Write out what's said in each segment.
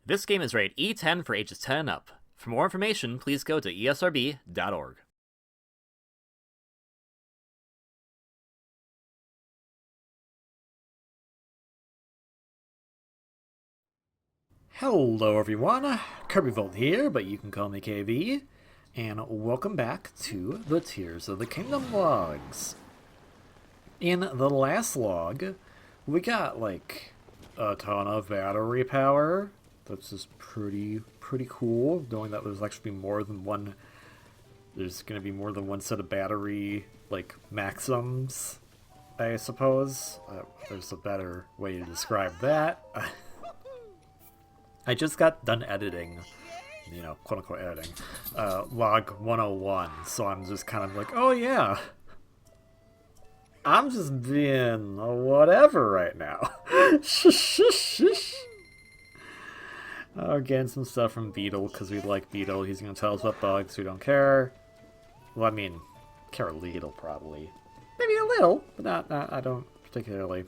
This game is rated E10 for ages 10 and up. For more information, please go to esrb.org. Hello everyone, Kirbyvolt here, but you can call me KV, and welcome back to the Tears of the Kingdom logs. In the last log, we got like a ton of battery power. That's just pretty cool, knowing that there's actually more than one. There's going to be more than one set of battery like maxims, I suppose. There's a better way to describe that. I just got done editing, quote unquote editing, log 101, so I'm just kind of like, oh yeah, I'm just being whatever right now. Getting some stuff from Beetle, because we like Beetle. He's going to tell us about bugs, we don't care. Well, I mean, care a little, probably. Maybe a little, but not I don't particularly.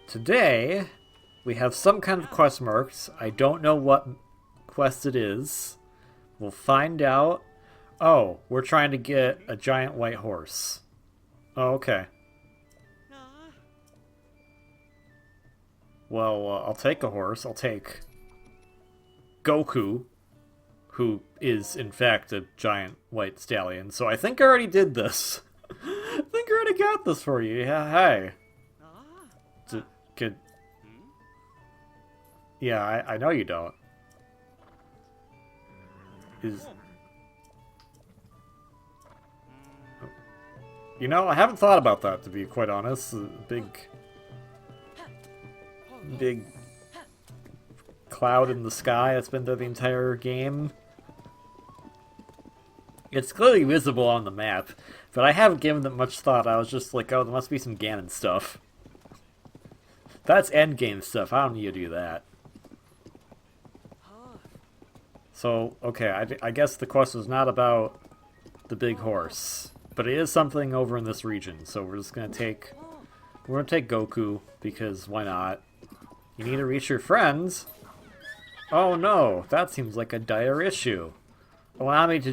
Today, we have some kind of quest marks. I don't know what quest it is. We'll find out. Oh, we're trying to get a giant white horse. Oh, okay. Well, I'll take a horse. I'll take Goku, who is, in fact, a giant white stallion. So I think I already did this. I think I already got this for you. Yeah, hi. Could... Yeah, I know you don't. I haven't thought about that, to be quite honest. Big cloud in the sky that's been there the entire game. It's clearly visible on the map, but I haven't given it much thought. I was just like, oh, there must be some Ganon stuff. That's endgame stuff. I don't need to do that. So, okay, I guess the quest is not about the big horse, but it is something over in this region. So we're just gonna take Goku, because why not? You need to reach your friends. Oh no, that seems like a dire issue. Allow me to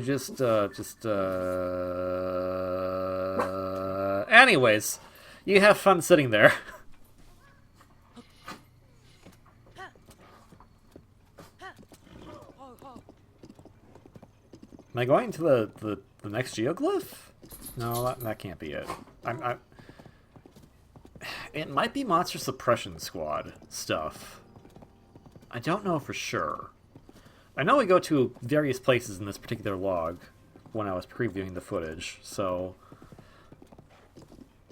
anyways, you have fun sitting there. Am I going to the next geoglyph? No, that can't be it. It might be Monster Suppression Squad stuff. I don't know for sure. I know we go to various places in this particular log when I was previewing the footage, so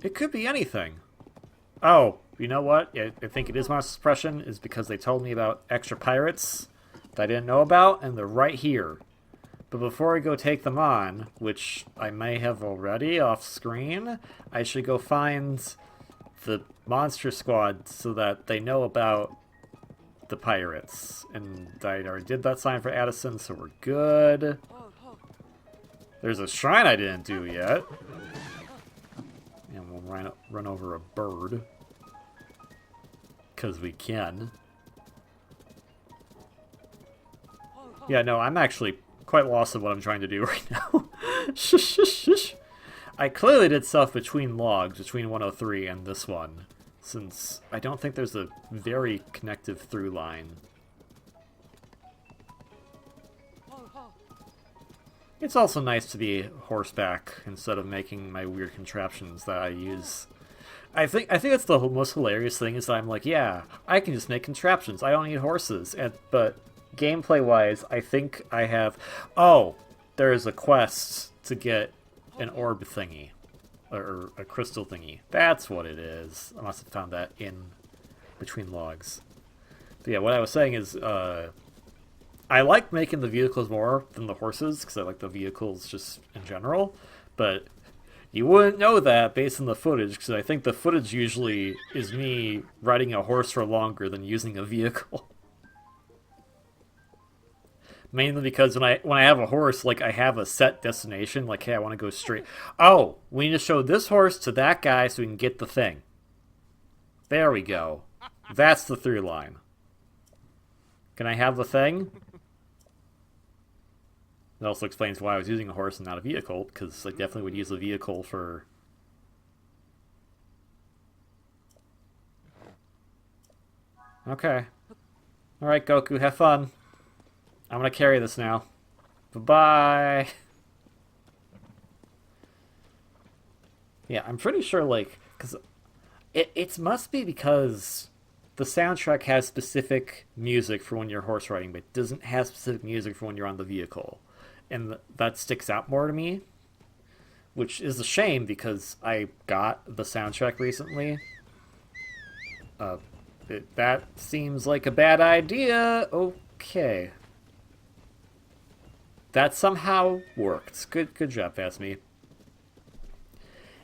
it could be anything. Oh, you know what? I think it is Monster Suppression, is because they told me about extra pirates that I didn't know about, and they're right here. But before I go take them on, which I may have already off screen, I should go find the Monster Squad so that they know about the pirates. And I already did that sign for Addison, so we're good. There's a shrine I didn't do yet. And we'll run over a bird. Because we can. Yeah, no, I'm actually quite lost in what I'm trying to do right now. I clearly did stuff between logs, between 103 and this one, since I don't think there's a very connective through line. It's also nice to be horseback instead of making my weird contraptions that I use. I think that's the most hilarious thing, is that I'm like, yeah, I can just make contraptions. I don't need horses. But gameplay-wise, I think I have... Oh, there is a quest to get an orb thingy. Or a crystal thingy. That's what it is. I must have found that in between logs. But yeah, what I was saying is, I like making the vehicles more than the horses, because I like the vehicles just in general. But you wouldn't know that based on the footage, because I think the footage usually is me riding a horse for longer than using a vehicle. Mainly because when I have a horse, like, I have a set destination. Like, hey, I want to go straight. Oh, we need to show this horse to that guy so we can get the thing. There we go. That's the through line. Can I have the thing? It also explains why I was using a horse and not a vehicle, because I definitely would use a vehicle for... Okay. Alright, Goku, have fun. I'm gonna carry this now. Bye-bye! Yeah, I'm pretty sure, like, because it must be because the soundtrack has specific music for when you're horse riding, but it doesn't have specific music for when you're on the vehicle. And that sticks out more to me, which is a shame because I got the soundtrack recently. That seems like a bad idea. Okay. That somehow worked. Good job, Fastme.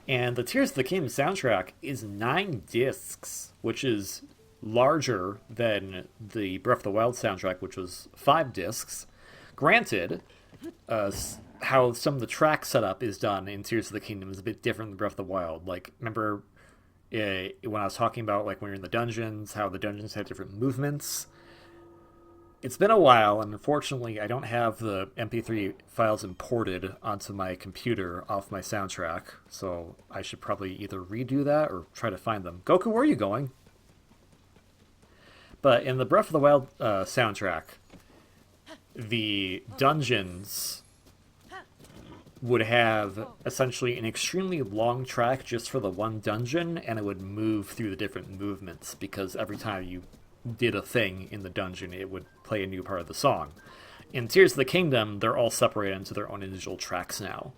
And the Tears of the Kingdom soundtrack is 9 discs, which is larger than the Breath of the Wild soundtrack, which was 5 discs. Granted, how some of the track setup is done in Tears of the Kingdom is a bit different than Breath of the Wild. Like, remember when I was talking about like when you're in the dungeons, how the dungeons have different movements? It's been a while, and unfortunately I don't have the MP3 files imported onto my computer off my soundtrack, so I should probably either redo that or try to find them. Goku, where are you going? But in the Breath of the Wild soundtrack, the dungeons would have essentially an extremely long track just for the one dungeon, and it would move through the different movements, because every time you did a thing in the dungeon, it would play a new part of the song. In Tears of the Kingdom, they're all separated into their own individual tracks now.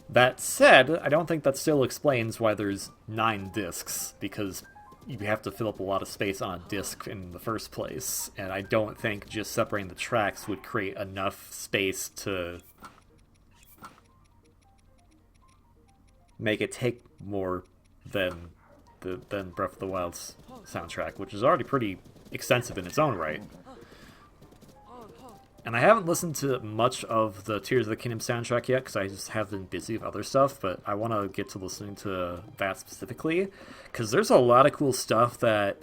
That said, I don't think that still explains why there's 9 discs, because you have to fill up a lot of space on a disc in the first place, and I don't think just separating the tracks would create enough space to make it take more than Breath of the Wild's soundtrack, which is already pretty extensive in its own right. And I haven't listened to much of the Tears of the Kingdom soundtrack yet, because I just have been busy with other stuff, but I want to get to listening to that specifically, because there's a lot of cool stuff that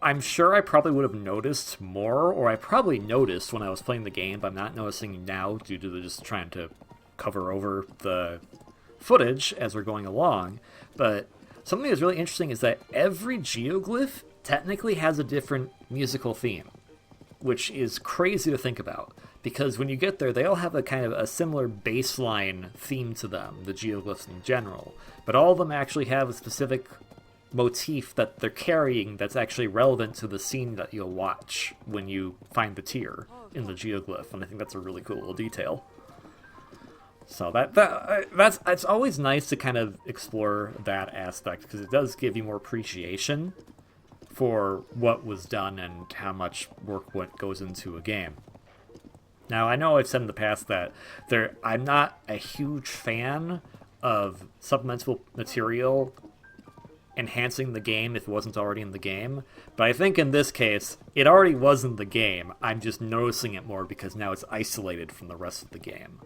I'm sure I probably would have noticed more, or I probably noticed when I was playing the game, but I'm not noticing now due to just trying to cover over the footage as we're going along. But something that's really interesting is that every geoglyph technically has a different musical theme, which is crazy to think about, because when you get there, they all have a kind of a similar baseline theme to them, the geoglyphs in general, but all of them actually have a specific motif that they're carrying that's actually relevant to the scene that you'll watch when you find the tear in the geoglyph, and I think that's a really cool little detail. So that's it's always nice to kind of explore that aspect, because it does give you more appreciation for what was done and how much work what goes into a game. Now, I know I've said in the past that I'm not a huge fan of supplemental material enhancing the game if it wasn't already in the game, but I think in this case, it already was in the game. I'm just noticing it more because now it's isolated from the rest of the game.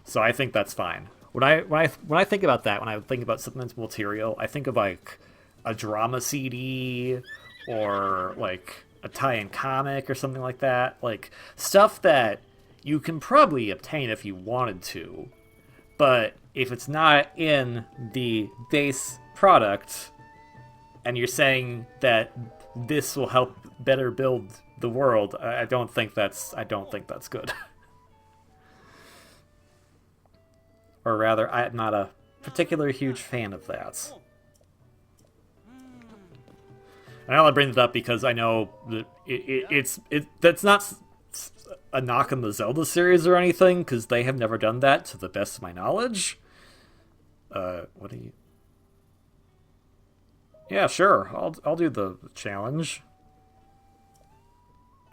So I think that's fine. When I think about that, when I think about supplemental material, I think of like a drama CD or like a tie-in comic or something like that. Like stuff that you can probably obtain if you wanted to, but if it's not in the base product and you're saying that this will help better build the world, I don't think that's good. Or rather, I'm not a particularly huge fan of that. And I'll bring it up because I know that that's not a knock on the Zelda series or anything, because they have never done that to the best of my knowledge. What do you... Yeah, sure. I'll do the challenge.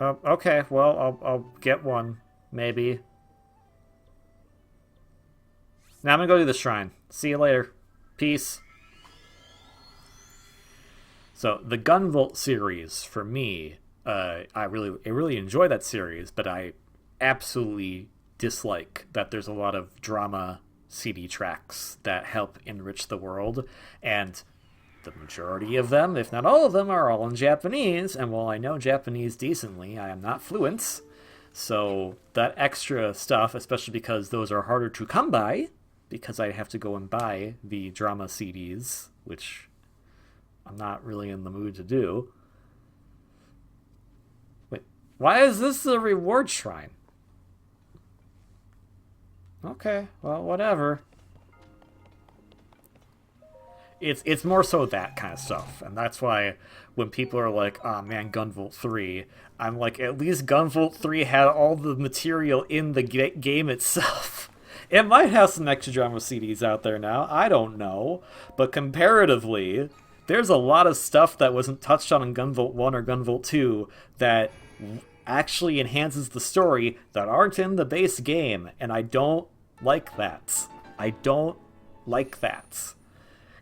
Okay, well, I'll get one, maybe. Now I'm gonna go do the shrine. See you later. Peace. So the Gunvolt series for me, I really enjoy that series, but I absolutely dislike that there's a lot of drama CD tracks that help enrich the world, and the majority of them, if not all of them, are all in Japanese, and while I know Japanese decently, I am not fluent. So that extra stuff, especially because those are harder to come by, because I have to go and buy the drama CDs, which I'm not really in the mood to do. Wait, why is this a reward shrine? Okay, well, whatever. It's more so that kind of stuff, and that's why when people are like, "Oh man, Gunvolt 3," I'm like, at least Gunvolt 3 had all the material in the game itself. It might have some extra drama CDs out there now, I don't know, but comparatively, there's a lot of stuff that wasn't touched on in Gunvolt 1 or Gunvolt 2 that actually enhances the story that aren't in the base game, and I don't like that. I don't like that.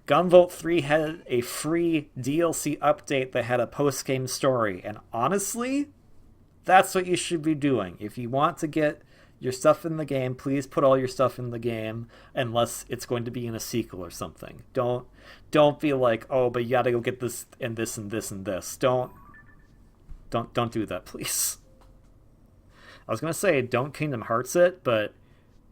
Gunvolt 3 had a free DLC update that had a post-game story, and honestly, that's what you should be doing. If you want to get your stuff in the game, please put all your stuff in the game, unless it's going to be in a sequel or something. Don't be like, oh, but you gotta go get this and this and this and this. Don't do that, please. I was gonna say don't Kingdom Hearts it, but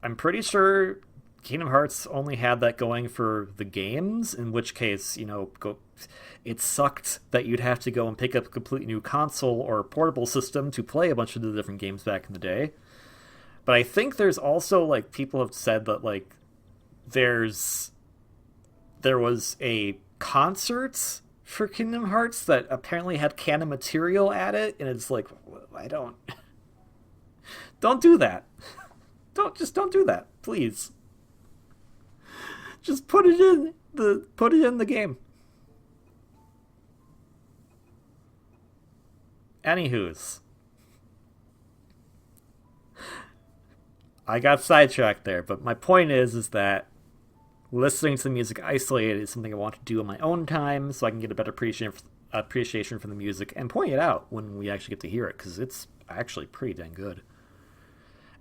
I'm pretty sure Kingdom Hearts only had that going for the games, in which case, it sucked that you'd have to go and pick up a completely new console or portable system to play a bunch of the different games back in the day. But I think there's also, people have said that, there was a concert for Kingdom Hearts that apparently had canon material at it, and it's like, don't do that. Don't do that, please. Just put it in the game. Anywho's, I got sidetracked there, but my point is that listening to the music isolated is something I want to do on my own time, so I can get a better appreciation for the music and point it out when we actually get to hear it, because it's actually pretty dang good.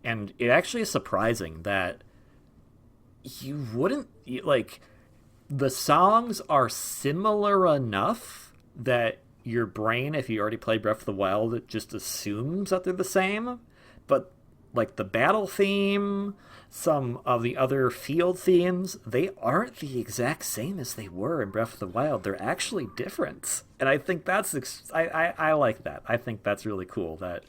And it actually is surprising that you wouldn't, the songs are similar enough that your brain, if you already played Breath of the Wild, it just assumes that they're the same. But, the battle theme, some of the other field themes, they aren't the exact same as they were in Breath of the Wild. They're actually different. And I think that's, I like that. I think that's really cool that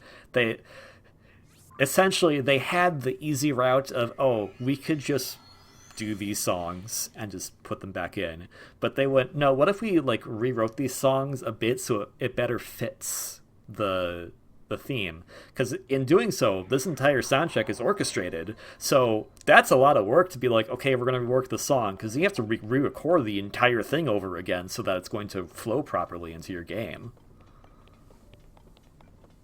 essentially they had the easy route of, oh, we could just do these songs and just put them back in, but they went, no, what if we rewrote these songs a bit so it better fits the theme, because in doing so this entire soundtrack is orchestrated, so that's a lot of work to be like, okay, we're going to rework the song, because you have to re-record the entire thing over again so that it's going to flow properly into your game.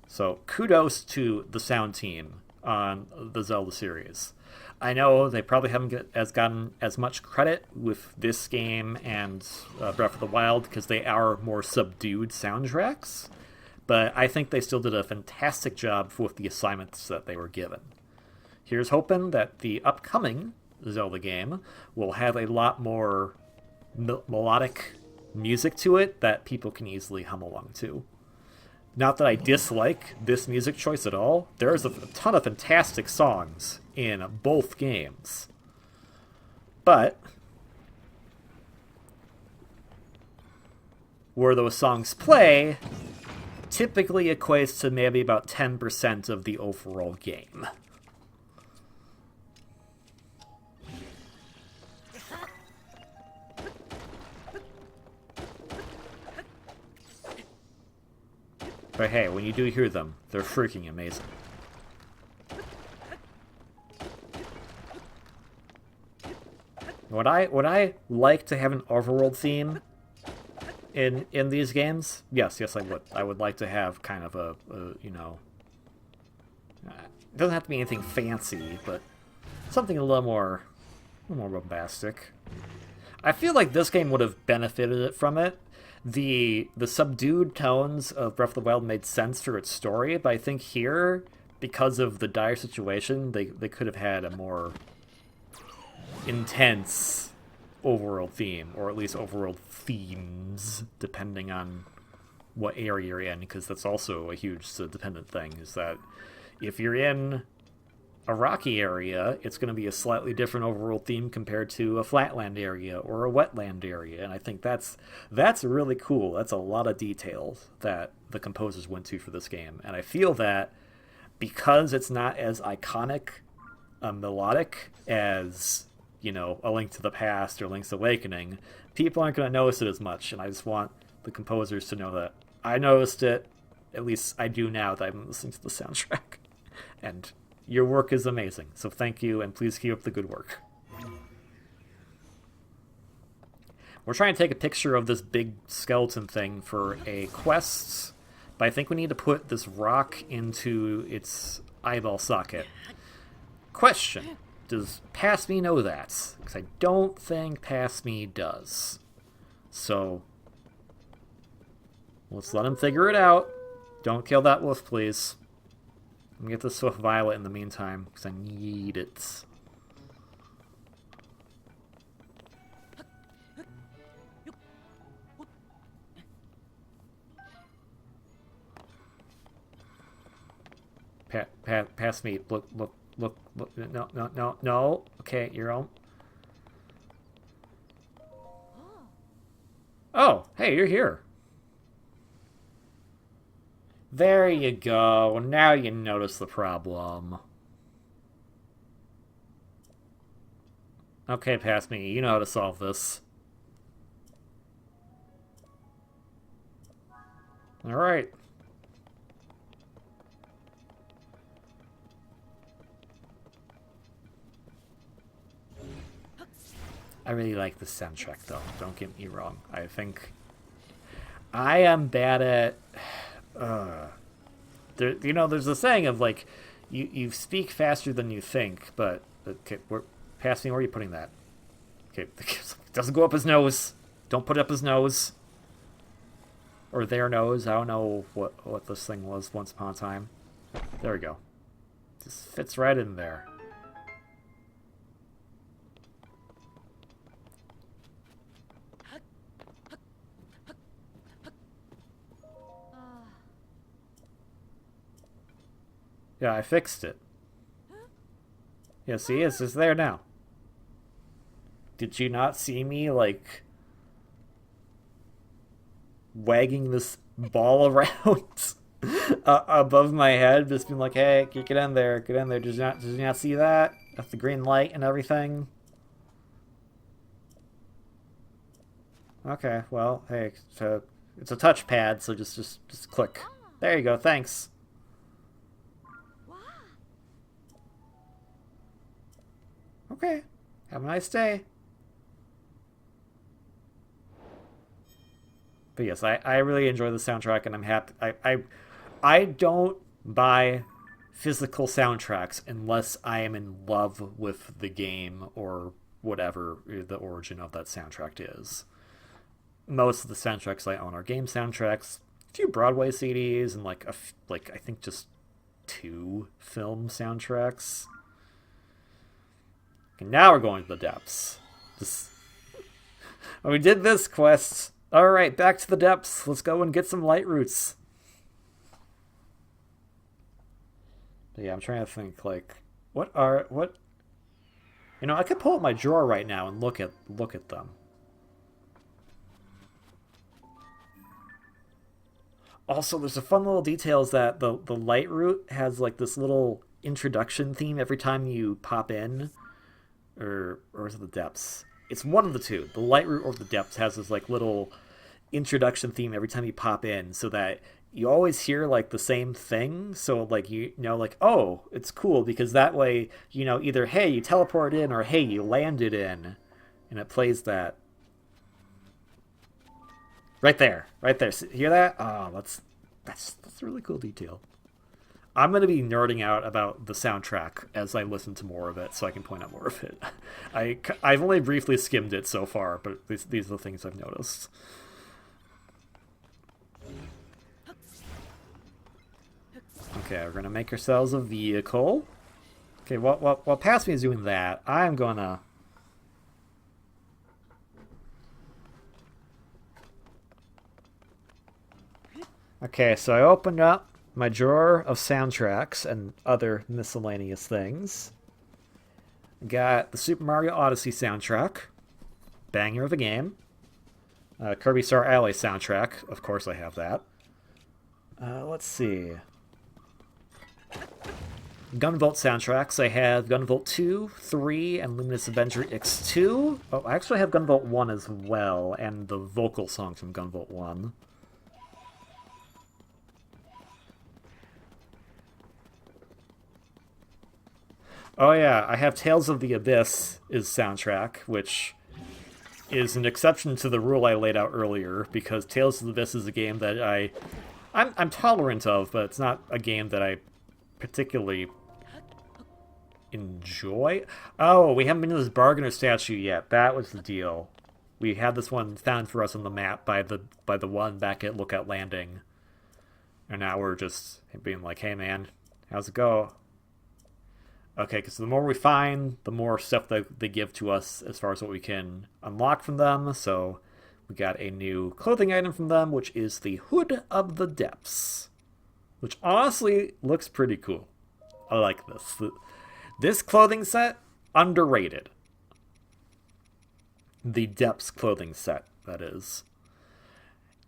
So kudos to the sound team on the Zelda series. I know they probably haven't gotten as much credit with this game and Breath of the Wild because they are more subdued soundtracks, but I think they still did a fantastic job with the assignments that they were given. Here's hoping that the upcoming Zelda game will have a lot more melodic music to it that people can easily hum along to. Not that I dislike this music choice at all. There's a ton of fantastic songs in both games. But where those songs play typically equates to maybe about 10% of the overall game. But hey, when you do hear them, they're freaking amazing. Would I like to have an overworld theme in these games? Yes, I would. I would like to have kind of a it doesn't have to be anything fancy, but something a little more bombastic. I feel like this game would have benefited from it. The subdued tones of Breath of the Wild made sense for its story, but I think here, because of the dire situation, they could have had a more intense overworld theme, or at least overworld themes depending on what area you're in, because that's also a huge dependent thing, is that if you're in a rocky area, it's going to be a slightly different overall theme compared to a flatland area or a wetland area, and I think that's really cool. That's a lot of details that the composers went to for this game, and I feel that because it's not as iconic melodic as, you know, A Link to the Past or Link's Awakening, people aren't going to notice it as much, and I just want the composers to know that I noticed it. At least I do now that I'm listening to the soundtrack. And your work is amazing, so thank you, and please keep up the good work. We're trying to take a picture of this big skeleton thing for a quest, but I think we need to put this rock into its eyeball socket. Question: does Pass Me know that? Because I don't think Pass Me does. So let's let him figure it out. Don't kill that wolf, please. Let me get this Swift Violet in the meantime, because I need it. Pass me. Look. No. Okay, you're on. Oh, hey, you're here. There you go. Now you notice the problem. Okay, Pass Me. You know how to solve this. Alright. I really like the soundtrack, though. Don't get me wrong. I think I am bad at... you know, there's a saying of, like, you speak faster than you think, but... Okay, Pass Me, where are you putting that? Okay, it doesn't go up his nose. Don't put it up his nose. Or their nose. I don't know what this thing was once upon a time. There we go. Just fits right in there. Yeah, I fixed it. Yeah, see, it's just there now. Did you not see me, like, wagging this ball around above my head, just being like, hey, get in there, get in there. Did you not see that? That's the green light and everything. Okay, well, hey, so it's a touchpad, so just click. There you go, thanks. Okay, have a nice day. But yes, I really enjoy the soundtrack, and I'm happy. I don't buy physical soundtracks unless I am in love with the game or whatever the origin of that soundtrack is. Most of the soundtracks I own are game soundtracks, a few Broadway CDs, and like I think just 2 film soundtracks. And now we're going to the depths. We did this quest. Alright, back to the depths. Let's go and get some Lightroots. But yeah, I'm trying to think, like, what... You know, I could pull up my drawer right now and look at them. Also, there's a fun little details that the Lightroot has, like, this little introduction theme every time you pop in. Or is it the depths? It's one of the two. The Lightroot or the depths has this like little introduction theme every time you pop in, so that you always hear like the same thing. So like you know, like, oh, it's cool because that way, you know, either hey, you teleported in, or hey, you landed in, and it plays that. Right there. Hear that? Oh, that's a really cool detail. I'm going to be nerding out about the soundtrack as I listen to more of it, so I can point out more of it. I've only briefly skimmed it so far, but these are the things I've noticed. Okay, we're going to make ourselves a vehicle. Okay, while Pass Me is doing that, I'm going to... Okay, so I opened up my drawer of soundtracks and other miscellaneous things. Got the Super Mario Odyssey soundtrack, banger of a game. Kirby Star Allies soundtrack, of course I have that. Let's see. Gunvolt soundtracks, I have Gunvolt 2, 3, and Luminous Avenger X2. Oh, I actually have Gunvolt 1 as well, and the vocal songs from Gunvolt 1. Oh yeah, I have Tales of the Abyss is soundtrack, which is an exception to the rule I laid out earlier, because Tales of the Abyss is a game that I'm tolerant of, but it's not a game that I particularly enjoy. Oh, we haven't been to this Bargainer statue yet. That was the deal. We had this one found for us on the map by the one back at Lookout Landing, and now we're just being like, "Hey man, how's it go?" Okay, because the more we find, the more stuff that they give to us as far as what we can unlock from them. So we got a new clothing item from them, which is the Hood of the Depths, which honestly looks pretty cool. I like this. This clothing set, underrated. The Depths clothing set, that is.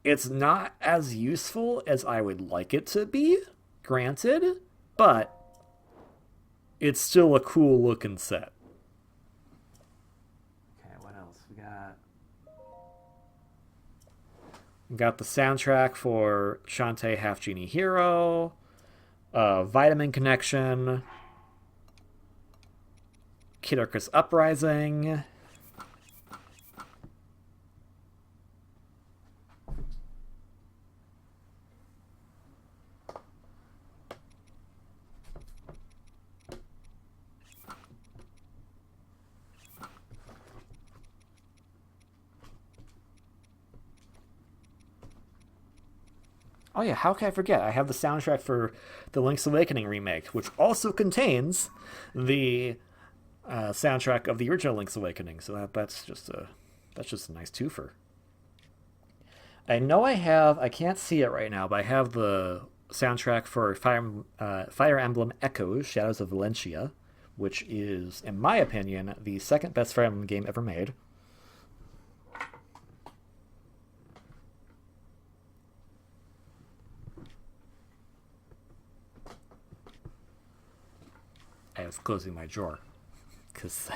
It's not as useful as I would like it to be, granted, but it's still a cool looking set. Okay, what else? We got the soundtrack for Shantae Half Genie Hero, Vitamin Connection, Kid Icarus Uprising. Oh yeah, how can I forget? I have the soundtrack for the Link's Awakening remake, which also contains the soundtrack of the original Link's Awakening. So that's just a nice twofer. I know I can't see it right now, but I have the soundtrack for Fire Emblem Echoes: Shadows of Valentia, which is, in my opinion, the second best Fire Emblem game ever made. I was closing my drawer. Because.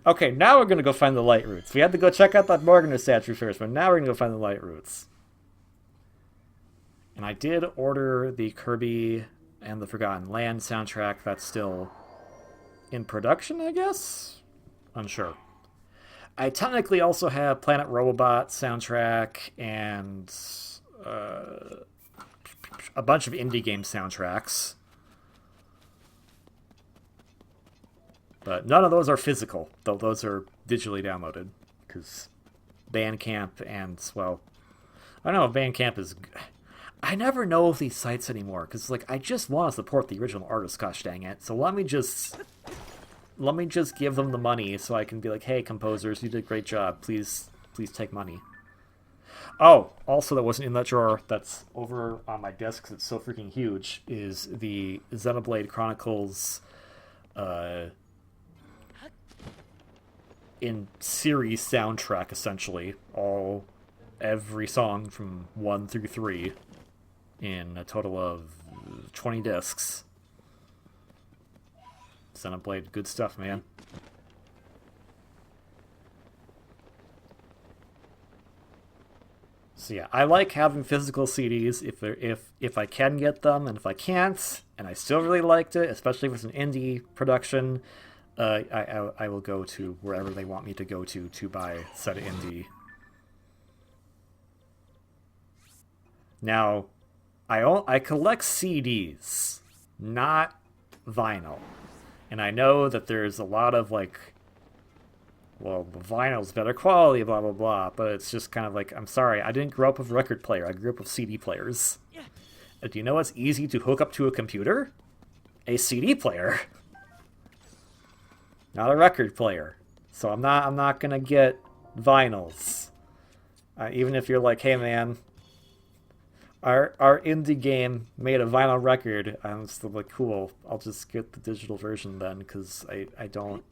Okay, now we're going to go find the Lightroots. We had to go check out that Morganer statue first, but now we're going to go find the Lightroots. And I did order the Kirby and the Forgotten Land soundtrack. That's still in production, I guess? Unsure. I technically also have Planet Robobot soundtrack and a bunch of indie game soundtracks. But none of those are physical, though those are digitally downloaded. Because Bandcamp and, well, I don't know if Bandcamp is... I never know of these sites anymore, because, like, I just want to support the original artist, gosh dang it. So let me just give them the money so I can be like, hey, composers, you did a great job. Please take money. Oh, also that wasn't in that drawer, that's over on my desk because it's so freaking huge, is the Xenoblade Chronicles... in series soundtrack, essentially. Every song from 1 through 3 in a total of 20 discs. Xenoblade, good stuff, man. So yeah, I like having physical CDs if I can get them, and if I can't, and I still really liked it, especially if it's an indie production, I will go to wherever they want me to go to buy said indie. Now, I collect CDs, not vinyl, and I know that there's a lot of like, well, the vinyl's better quality, blah blah blah, but it's just kind of like, I'm sorry, I didn't grow up with a record player. I grew up with CD players. Do you know what's easy to hook up to a computer? A CD player. Not a record player. So I'm not gonna get vinyls. Even if you're like, hey man, our indie game made a vinyl record. I'm still like, cool. I'll just get the digital version then, because I don't.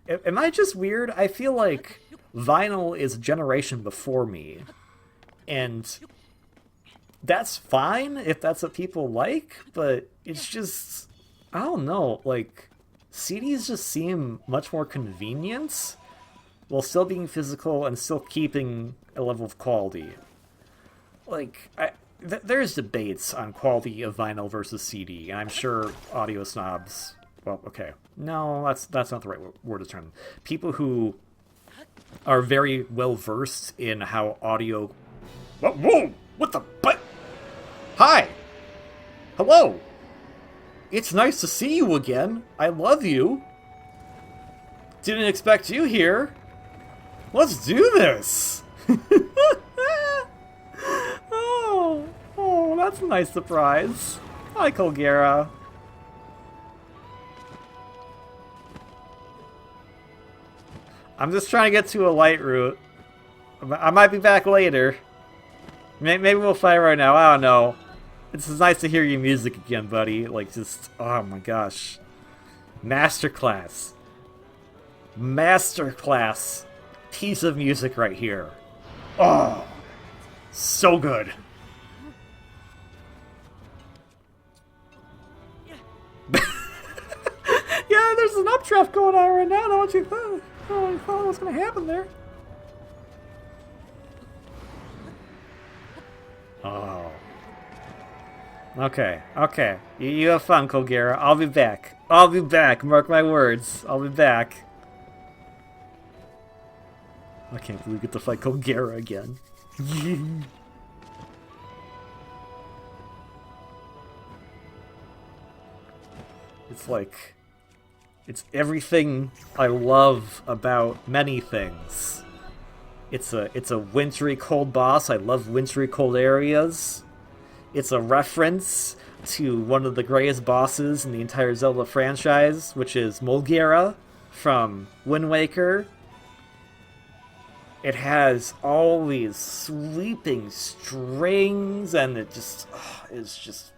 Am I just weird? I feel like vinyl is a generation before me, and that's fine if that's what people like, but it's just, I don't know, like, CDs just seem much more convenient while still being physical and still keeping a level of quality. Like, there's debates on quality of vinyl versus CD, and I'm sure audio snobs, well, okay, no, that's not the right word to term. People who are very well versed in how audio. Whoa! What the but? Hi! Hello! It's nice to see you again. I love you. Didn't expect you here. Let's do this! oh, that's a nice surprise. Hi, Colgera. I'm just trying to get to a Lightroot. I might be back later. Maybe we'll fight right now. I don't know. It's nice to hear your music again, buddy. Like, just, oh my gosh. Masterclass. Masterclass piece of music right here. Oh, so good. Yeah, there's an updraft going on right now. I don't know what you thought. Oh, I thought was going to happen there. Oh. Okay. You have fun, Colgera. I'll be back. Mark my words. I'll be back. I can't believe we get to fight Colgera again. It's like... it's everything I love about many things. It's a wintry cold boss. I love wintry cold areas. It's a reference to one of the greatest bosses in the entire Zelda franchise, which is Molgera from Wind Waker. It has all these sweeping strings, and it just is just.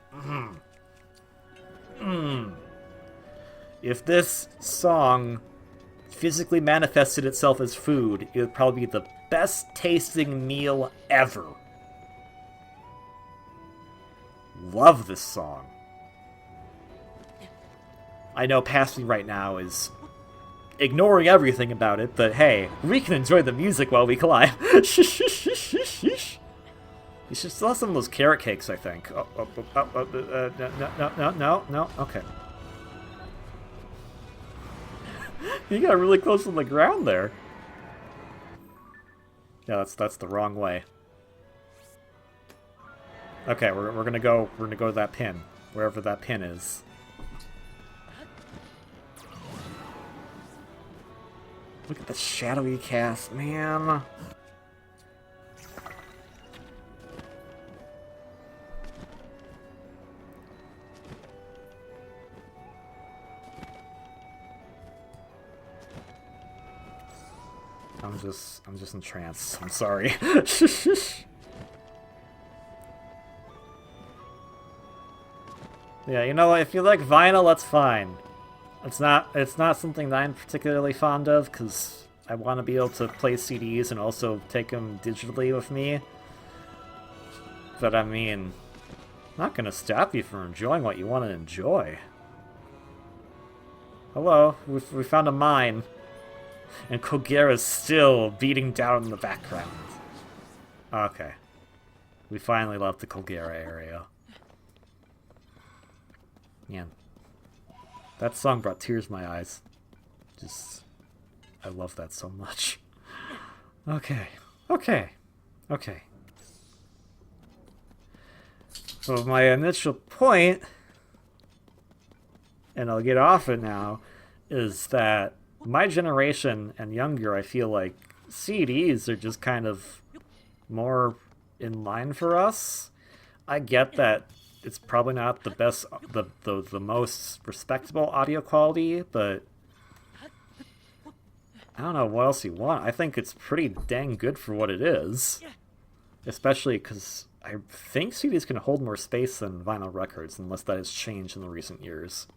If this song physically manifested itself as food, it would probably be the best tasting meal ever. Love this song. I know past me right now is ignoring everything about it, but hey, we can enjoy the music while we climb. You should still have some of those carrot cakes, I think. No, okay. You got really close to the ground there. Yeah, that's the wrong way. Okay, we're gonna go to that pin, wherever that pin is. Look at the shadowy cast, man. I'm just entranced. I'm sorry. Yeah, you know, if you like vinyl, that's fine. It's not something that I'm particularly fond of, because I want to be able to play CDs and also take them digitally with me. But I mean, I'm not gonna stop you from enjoying what you want to enjoy. Hello, we found a mine. And Kogera's still beating down in the background. Okay. We finally left the Kogera area. Man. That song brought tears to my eyes. Just... I love that so much. Okay. So my initial point, and I'll get off it now, is that my generation and younger, I feel like CDs are just kind of more in line for us. I get that it's probably not the best, the most respectable audio quality, but I don't know what else you want. I think it's pretty dang good for what it is. Especially because I think CDs can hold more space than vinyl records, unless that has changed in the recent years.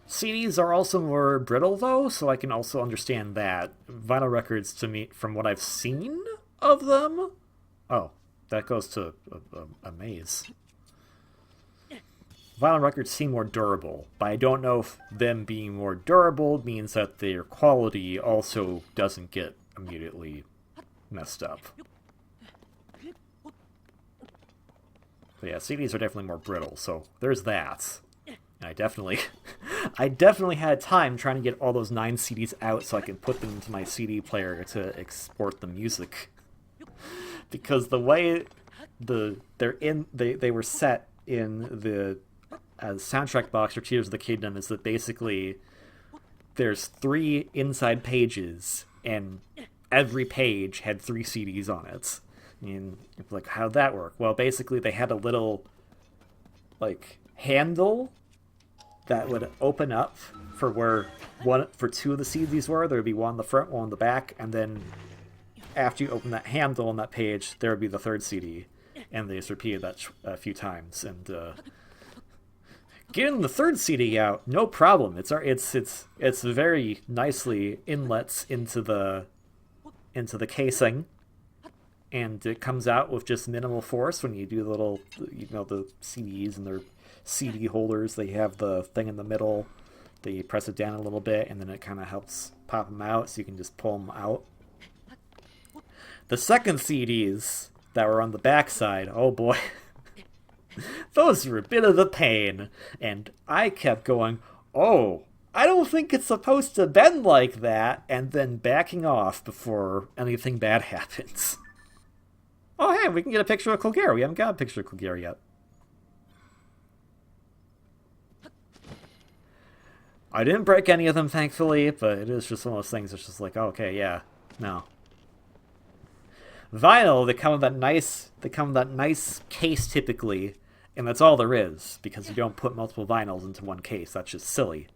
CDs are also more brittle, though, so I can also understand that. Vinyl records, to me, from what I've seen of them... Oh, that goes to a maze. Vinyl records seem more durable, but I don't know if them being more durable means that their quality also doesn't get immediately messed up. But yeah, CDs are definitely more brittle, so there's that. And I definitely had time trying to get all those 9 CDs out so I could put them into my CD player to export the music. Because the way they were set in the soundtrack box for Tears of the Kingdom is that basically there's 3 inside pages and every page had 3 CDs on it. And like, how'd that work? Well, basically they had a little like handle that would open up for where 2 of the CDs were. There would be one in the front, one in the back, and then after you open that handle on that page, there would be the 3rd CD. And they just repeated that a few times. And getting the 3rd CD out, no problem. It's very nicely inlets into the casing, and it comes out with just minimal force when you do the little, the CDs and their CD holders. They have the thing in the middle. They press it down a little bit, and then it kind of helps pop them out, so you can just pull them out. The 2nd CDs that were on the backside, oh boy. Those were a bit of a pain, and I kept going, oh, I don't think it's supposed to bend like that, and then backing off before anything bad happens. Oh, hey, we can get a picture of Colgera. We haven't got a picture of Colgera yet. I didn't break any of them, thankfully, but it is just one of those things that's just like, oh, okay, yeah, no. Vinyl, they come with that nice case typically, and that's all there is, because you don't put multiple vinyls into one case. That's just silly.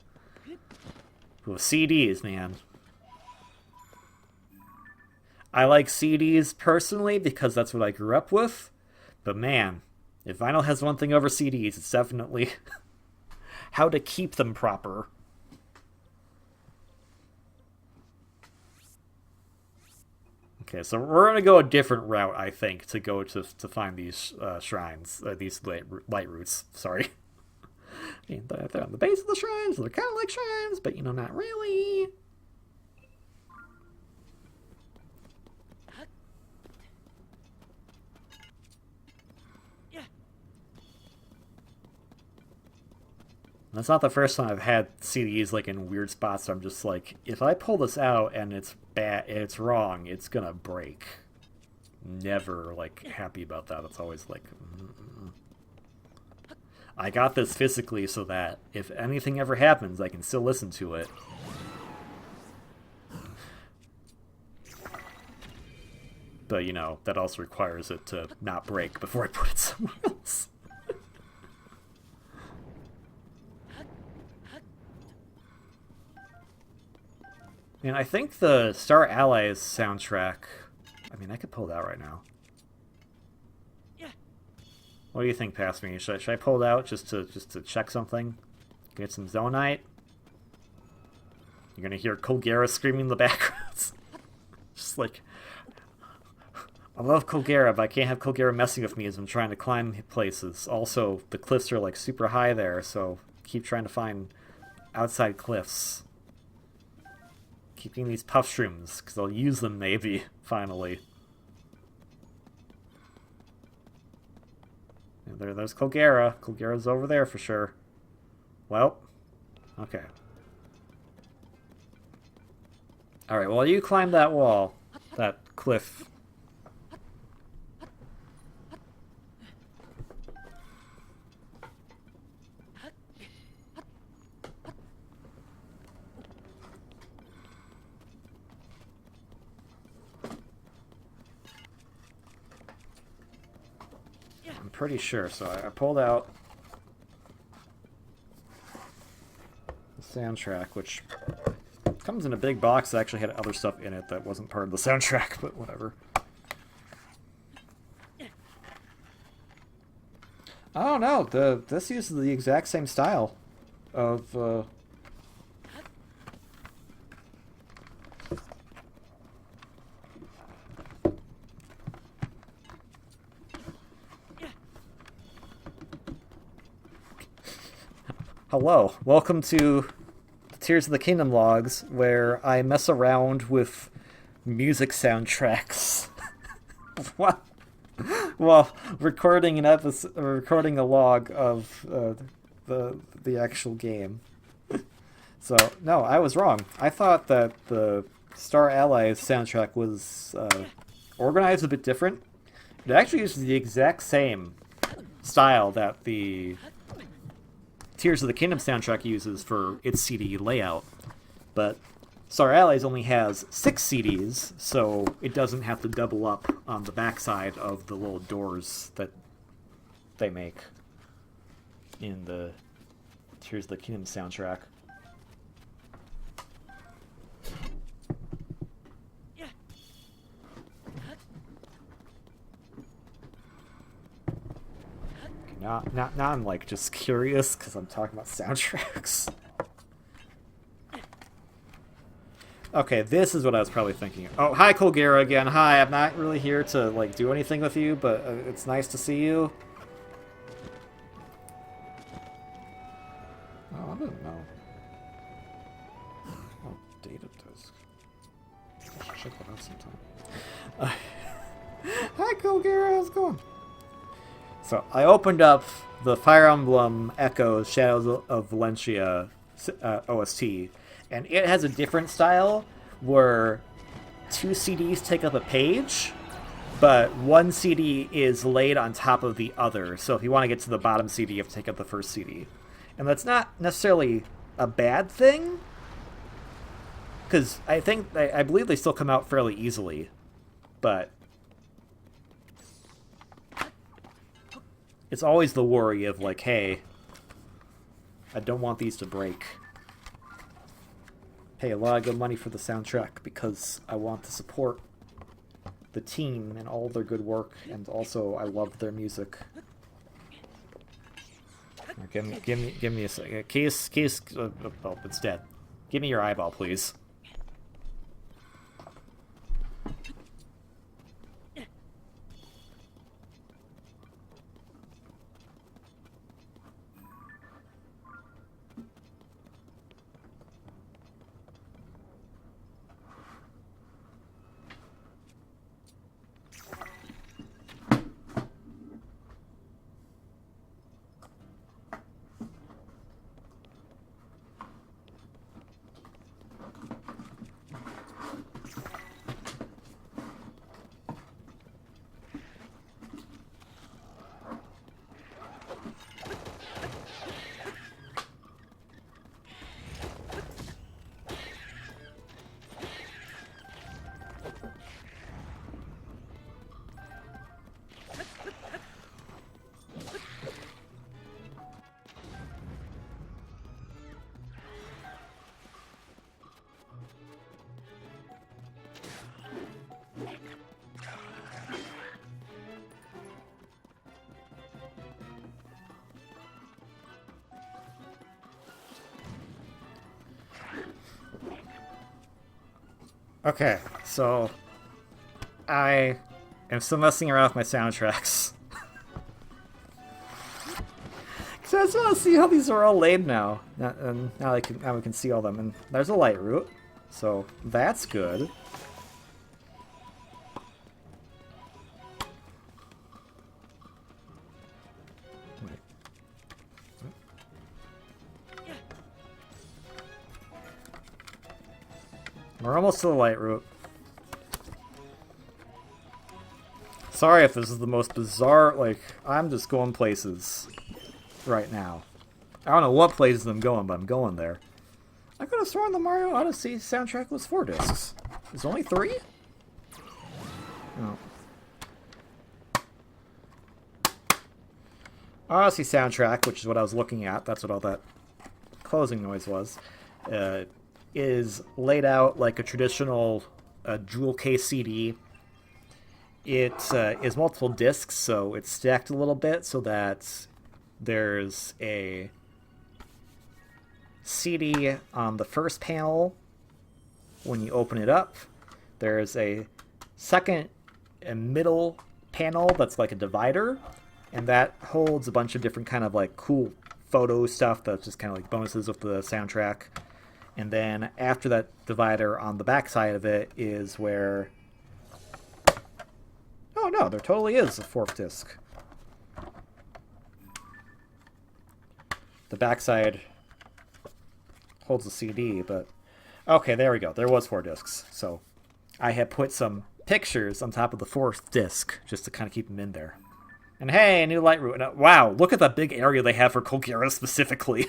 With CDs, man. I like CDs personally because that's what I grew up with, but man, if vinyl has one thing over CDs, it's definitely how to keep them proper. Okay, so we're going to go a different route, I think, to go to find these shrines, these light roots, sorry. I mean, they're on the base of the shrines, so they're kind of like shrines, but, not really. That's not the first time I've had CDs like in weird spots where I'm just like, if I pull this out and it's bad, it's wrong, it's gonna break. Never like happy about that. It's always like, I got this physically so that if anything ever happens, I can still listen to it. But that also requires it to not break before I put it somewhere else. And I think the Star Allies soundtrack... I mean, I could pull it out right now. What do you think, past me? Should I pull it out just to check something? Get some Zonite? You're gonna hear Colgera screaming in the background. Just like... I love Colgera, but I can't have Colgera messing with me as I'm trying to climb places. Also, the cliffs are like super high there, so keep trying to find outside cliffs. Keeping these puff shrooms, because I'll use them maybe, finally. And there's Colgera. Colgera's over there for sure. Well, okay. Alright, well, you climb that wall, that cliff. Pretty sure, so I pulled out soundtrack, which comes in a big box that actually had other stuff in it that wasn't part of the soundtrack, but whatever. I don't know. This uses the exact same style of. Hello, welcome to Tears of the Kingdom logs, where I mess around with music soundtracks. What? Well, recording a log of the actual game. So no, I was wrong. I thought that the Star Allies soundtrack was organized a bit different. It actually uses the exact same style that the Tears of the Kingdom soundtrack uses for its CD layout, but Star Allies only has 6 CDs, so it doesn't have to double up on the backside of the little doors that they make in the Tears of the Kingdom soundtrack. Now I'm like just curious because I'm talking about soundtracks. Okay, this is what I was probably thinking. Oh, hi Colgera again. Hi, I'm not really here to like do anything with you, but it's nice to see you. Oh, I didn't know. Oh, data disk. I should check that out sometime. Hi Colgera, how's it going? So I opened up the Fire Emblem Echoes Shadows of Valencia OST, and it has a different style where 2 CDs take up a page, but 1 CD is laid on top of the other. So if you want to get to the bottom CD, you have to take up the first CD. And that's not necessarily a bad thing, because I believe they still come out fairly easily, but it's always the worry of like, hey, I don't want these to break. Pay a lot of good money for the soundtrack because I want to support the team and all their good work, and also I love their music. Give me a second. Case. Oh, it's dead. Give me your eyeball, please. Okay, so I am still messing around with my soundtracks. So I just want to see how these are all laid now. And now we can see all them. And there's a Lightroot, so that's good. We're almost to the Lightroot. Sorry if this is the most bizarre, like, I'm just going places right now. I don't know what places I'm going, but I'm going there. I could have sworn the Mario Odyssey soundtrack was 4 discs. Is it only 3? No. Odyssey soundtrack, which is what I was looking at. That's what all that closing noise was. is laid out like a traditional jewel case CD. It is multiple discs, so it's stacked a little bit so that there's a CD on the first panel when you open it up. There's a second and middle panel that's like a divider, and that holds a bunch of different kind of like cool photo stuff that's just kind of like bonuses with the soundtrack. And then after that divider on the back side of it is where... Oh no, there totally is a fourth disc. The backside holds the CD, but... Okay, there we go. There was 4 discs. So I had put some pictures on top of the 4th disc just to kind of keep them in there. And hey, new Lightroot. Wow, look at that big area they have for Kokira specifically.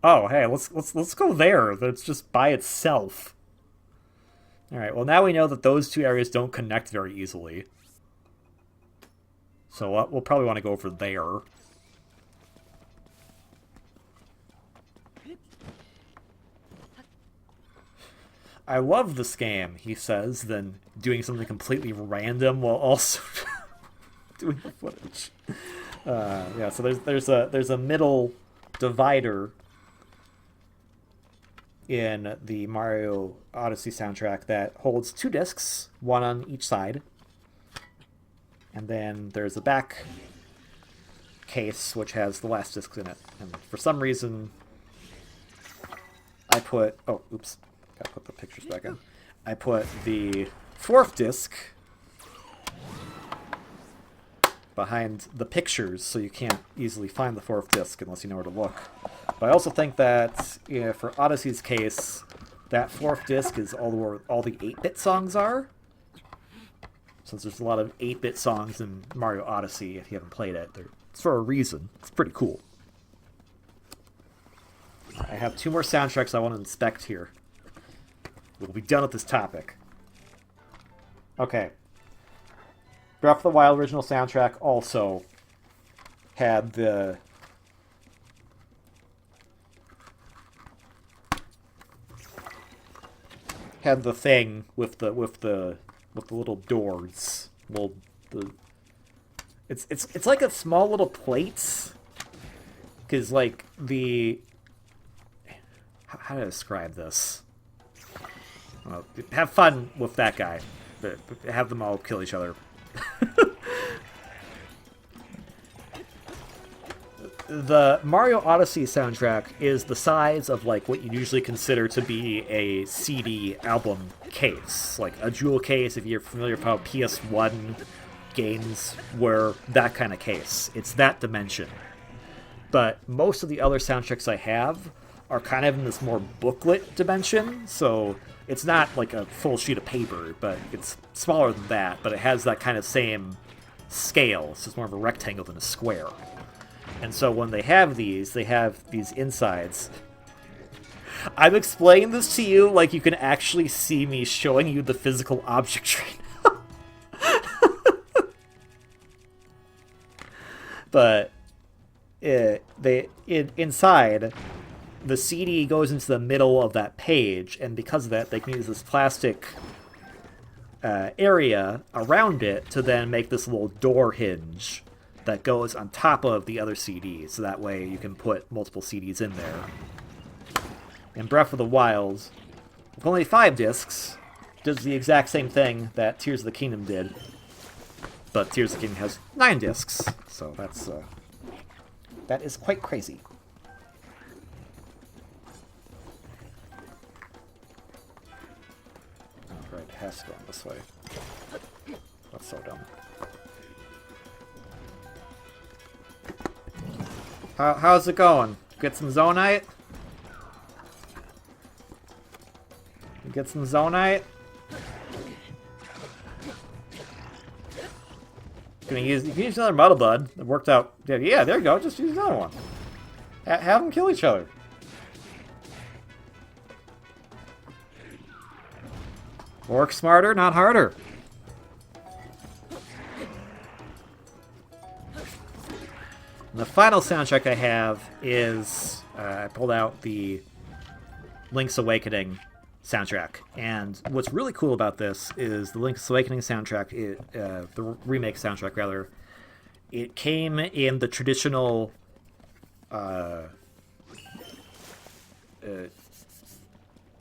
Oh, hey, let's go there. That's just by itself. All right, well, now we know that those 2 areas don't connect very easily. So we'll probably want to go over there. I love this game, he says, then doing something completely random while also doing the footage. Yeah, so there's a middle divider in the Mario Odyssey soundtrack that holds 2 discs, one on each side. And then there's a back case which has the last disc in it. And for some reason, I put... Oh, oops. Gotta put the pictures back in. I put the 4th disc behind the pictures, so you can't easily find the 4th disc unless you know where to look. But I also think that for Odyssey's case, that 4th disc is where all the 8-bit songs are. Since there's a lot of 8-bit songs in Mario Odyssey, if you haven't played it, it's for a reason. It's pretty cool. I have 2 more soundtracks I want to inspect here. We'll be done with this topic. Okay. Breath of the Wild original soundtrack also had the thing with the little doors. Well, it's like a small little plates, because like how do I describe this? Well, have fun with that guy. Have them all kill each other. The Mario Odyssey soundtrack is the size of like what you usually consider to be a CD album case. Like a jewel case, if you're familiar with how PS1 games were that kind of case. It's that dimension. But most of the other soundtracks I have are kind of in this more booklet dimension, so it's not like a full sheet of paper, but it's smaller than that, but it has that kind of same scale. It's just more of a rectangle than a square. And so when they have these insides. I'm explaining this to you like you can actually see me showing you the physical object right now. But inside, the CD goes into the middle of that page, and because of that, they can use this plastic area around it to then make this little door hinge that goes on top of the other CDs, so that way you can put multiple CDs in there. And Breath of the Wild, with only 5 discs, does the exact same thing that Tears of the Kingdom did, but Tears of the Kingdom has 9 discs, so that is quite crazy. Oh, right, it has to go this way. That's so dumb. How's it going? Get some Zonite? Get some Zonite? You can use another Muddle Bud. It worked out. Yeah, there you go. Just use another one. Have them kill each other. Work smarter, not harder. And the final soundtrack I have is I pulled out the Link's Awakening soundtrack. And what's really cool about this is the Link's Awakening soundtrack, the remake soundtrack rather, it came in the traditional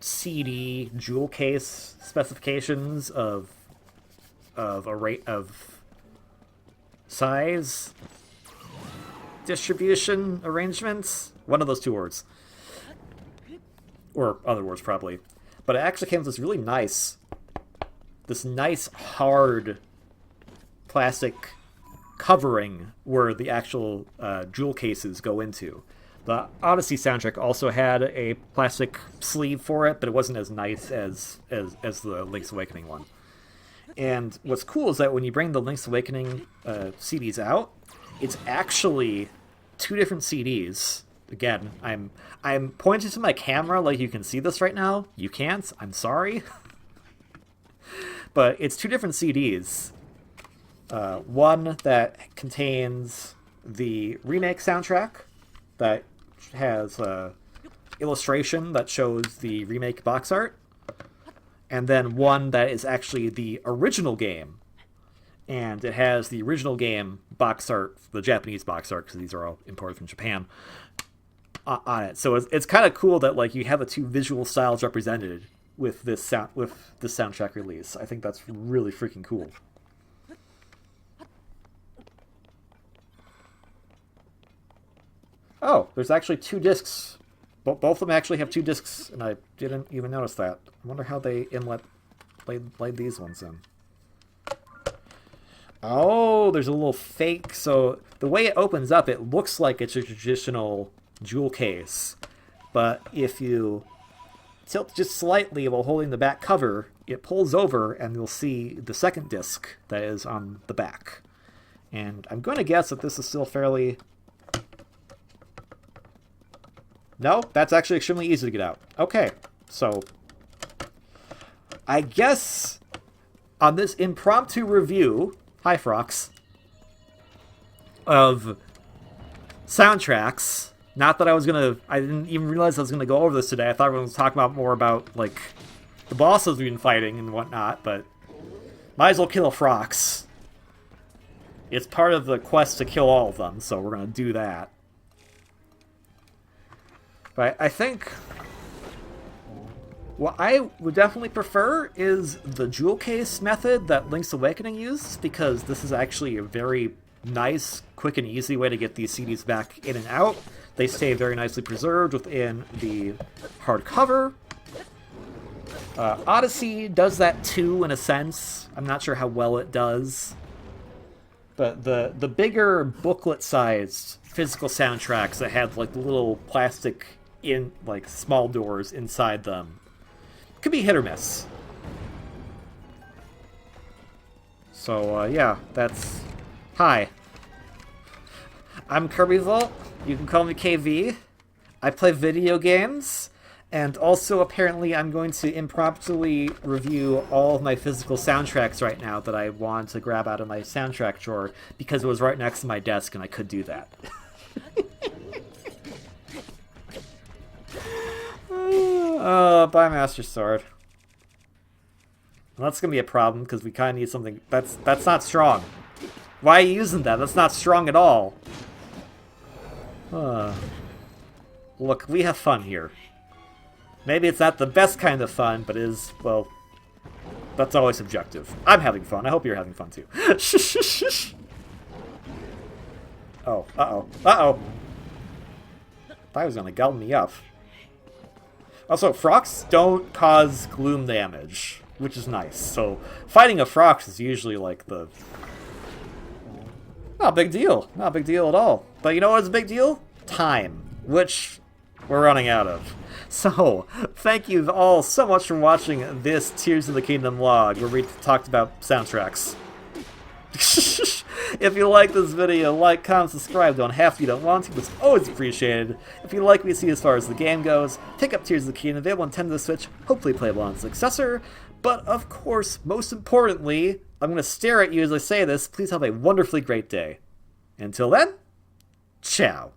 CD jewel case specifications of size, distribution, arrangements. One of those two words. Or other words, probably. But it actually came with this nice, hard plastic covering where the actual jewel cases go into. The Odyssey soundtrack also had a plastic sleeve for it, but it wasn't as nice as the Link's Awakening one. And what's cool is that when you bring the Link's Awakening CDs out, it's actually two different CDs. Again, I'm pointing to my camera like you can see this right now. You can't. I'm sorry. But it's two different CDs. One that contains the remake soundtrack that has illustration that shows the remake box art, and then one that is actually the original game, and it has the original game box art, the Japanese box art, because these are all imported from Japan, on it. So it's kind of cool that like you have the two visual styles represented with this soundtrack release. I think that's really freaking cool. Oh, there's actually two discs. Both of them actually have two discs, and I didn't even notice that. I wonder how they laid these ones in. Oh, there's a little fake. So the way it opens up, it looks like it's a traditional jewel case. But if you tilt just slightly while holding the back cover, it pulls over, and you'll see the second disc that is on the back. And I'm going to guess that this is still fairly... No, that's actually extremely easy to get out. Okay, so I guess on this impromptu review, hi Frox, of soundtracks, not that I didn't even realize I was gonna go over this today. I thought we were going to talk about more about, like, the bosses we've been fighting and whatnot, but might as well kill a Frox. It's part of the quest to kill all of them, so we're gonna do that. But I think what I would definitely prefer is the jewel case method that Link's Awakening used, because this is actually a very nice, quick, and easy way to get these CDs back in and out. They stay very nicely preserved within the hardcover. Odyssey does that too, in a sense. I'm not sure how well it does. But the bigger booklet-sized physical soundtracks that had like the little plastic in like small doors inside them could be hit or miss. So yeah, that's... Hi. I'm Kirby Vault. You can call me KV. I play video games, and also apparently I'm going to impromptu review all of my physical soundtracks right now that I want to grab out of my soundtrack drawer because it was right next to my desk and I could do that. Bye, Master Sword. Well, that's gonna be a problem because we kind of need something that's not strong. Why are you using that? That's not strong at all. Look, we have fun here. Maybe it's not the best kind of fun, but it is, well, that's always subjective. I'm having fun. I hope you're having fun too. Oh, uh-oh. Uh-oh. Thought he was gonna gobble me up. Also, Frox don't cause gloom damage, which is nice. So, fighting a Frox is usually like the... Not a big deal. Not a big deal at all. But you know what's a big deal? Time. Which we're running out of. So, thank you all so much for watching this Tears of the Kingdom vlog, where we talked about soundtracks. If you like this video, like, comment, subscribe. Don't have to, you don't want to, it's always appreciated. If you like what you see as far as the game goes, pick up Tears of the Kingdom, available on Nintendo Switch, hopefully playable on successor. But of course, most importantly, I'm going to stare at you as I say this. Please have a wonderfully great day. Until then, ciao.